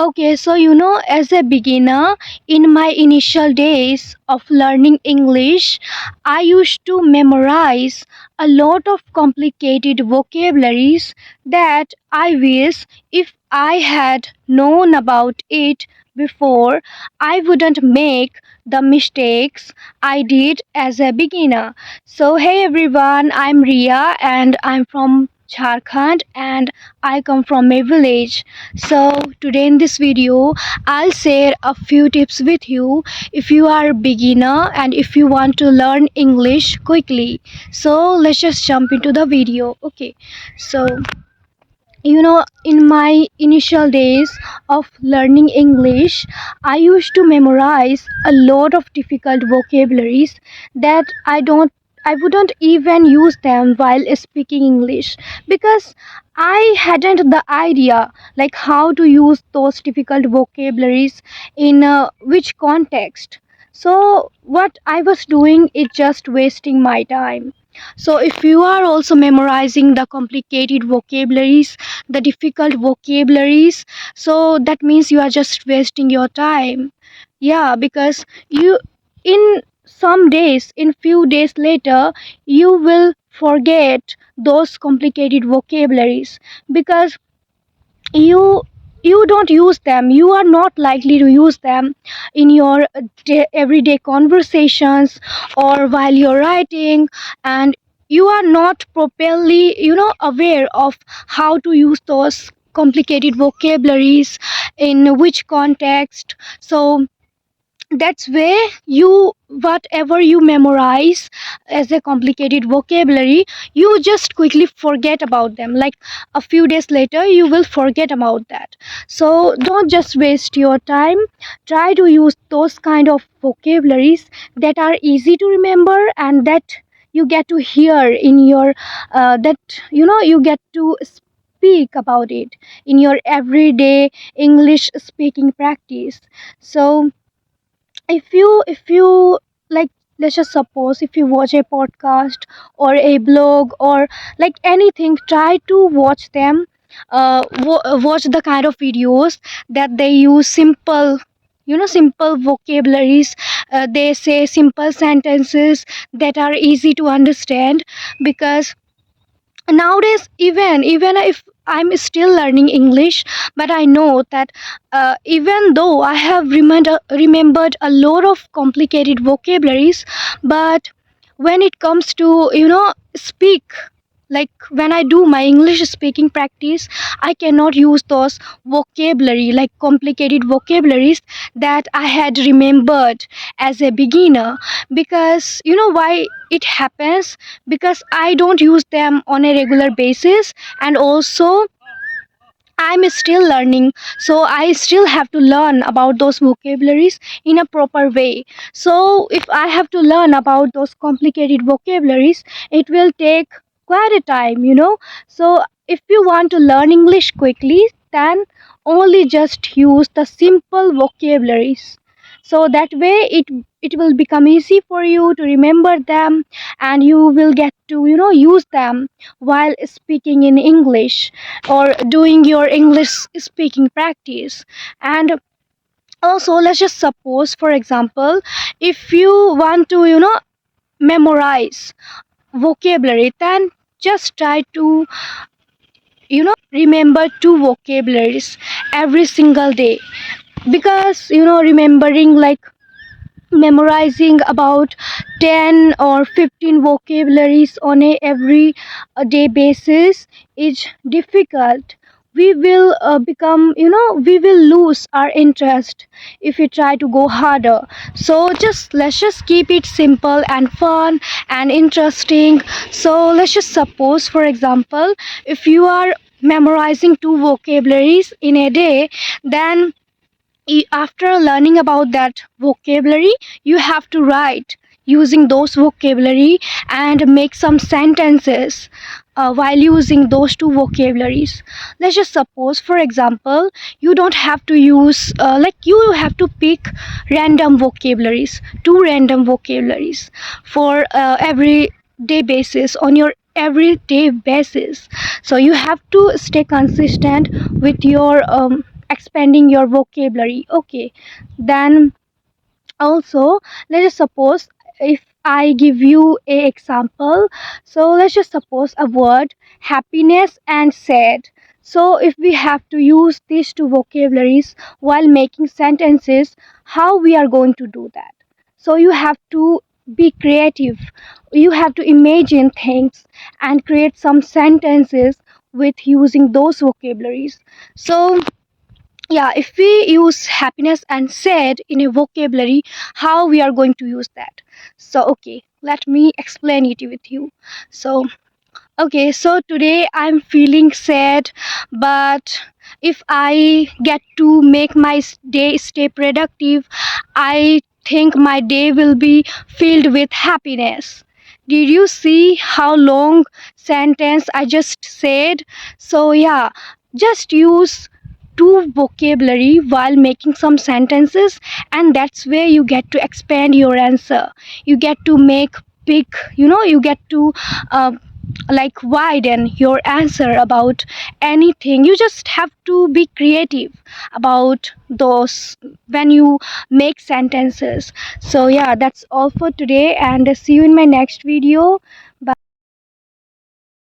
Okay, so as a beginner, in my initial days of learning English, I used to memorize a lot of complicated vocabularies that I wish if I had known about it before, I wouldn't make the mistakes I did as a beginner. So, hey everyone, I'm Ria and I'm from Jharkhand and I come from a village. So today in this video I'll share a few tips with you if you are a beginner and if you want to learn English quickly. So let's just jump into the video. Okay. So in my initial days of learning English, I used to memorize a lot of difficult vocabularies that I wouldn't even use them while speaking English because I hadn't the idea like how to use those difficult vocabularies in which context. So what I was doing is just wasting my time. So if you are also memorizing the complicated vocabularies, the difficult vocabularies, so that means you are just wasting your time. Yeah, because you in some days, in few days later, you will forget those complicated vocabularies because you you don't use them, you are not likely to use them in your everyday conversations or while you're writing, and you are not properly aware of how to use those complicated vocabularies in which context. So that's where you whatever you memorize as a complicated vocabulary, you just quickly forget about them, like a few days later you will forget about that. So don't just waste your time, try to use those kind of vocabularies that are easy to remember and that you get to hear in your that you get to speak about it in your everyday English speaking practice. So if you like, let's just suppose if you watch a podcast or a blog or like anything, try to watch them, watch the kind of videos that they use simple, simple vocabularies. They say simple sentences that are easy to understand because nowadays, even if I'm still learning English, but I know that even though I have remembered a lot of complicated vocabularies, but when it comes to speak, like when I do my English speaking practice, I cannot use those vocabulary, like complicated vocabularies that I had remembered as a beginner, because you know why it happens, because I don't use them on a regular basis, and also I'm still learning, so I still have to learn about those vocabularies in a proper way. So, if I have to learn about those complicated vocabularies, it will take quite a time. So, if you want to learn English quickly, then only just use the simple vocabularies. So that way it will become easy for you to remember them, and you will get to use them while speaking in English or doing your English speaking practice. And also, let's just suppose, for example, if you want to memorize vocabulary, then just try to remember two vocabularies every single day, because remembering like memorizing about 10 or 15 vocabularies on a every day basis is difficult. We will become, we will lose our interest if we try to go harder. So just let's just keep it simple and fun and interesting. So let's just suppose, for example, if you are memorizing two vocabularies in a day, then after learning about that vocabulary, you have to write using those vocabulary and make some sentences while using those two vocabularies. Let's just suppose, for example, you don't have to use like you have to pick random vocabularies, two random vocabularies for every day basis, on your everyday basis. So you have to stay consistent with your expanding your vocabulary. Okay, then also, let's just suppose, if I give you a example, so let's just suppose a word happiness and sad. So if we have to use these two vocabularies while making sentences, how we are going to do that? So you have to be creative, you have to imagine things and create some sentences with using those vocabularies. So yeah, if we use happiness and sad in a vocabulary, how we are going to use that? So okay, let me explain it with you. So okay, so today I'm feeling sad, but if I get to make my day stay productive, I think my day will be filled with happiness. Did you see how long sentence I just said? So yeah, just use two vocabulary while making some sentences, and that's where you get to expand your answer. You get to make big, you get to uh, like widen your answer about anything. You just have to be creative about those when you make sentences. So yeah, that's all for today, and see you in my next video.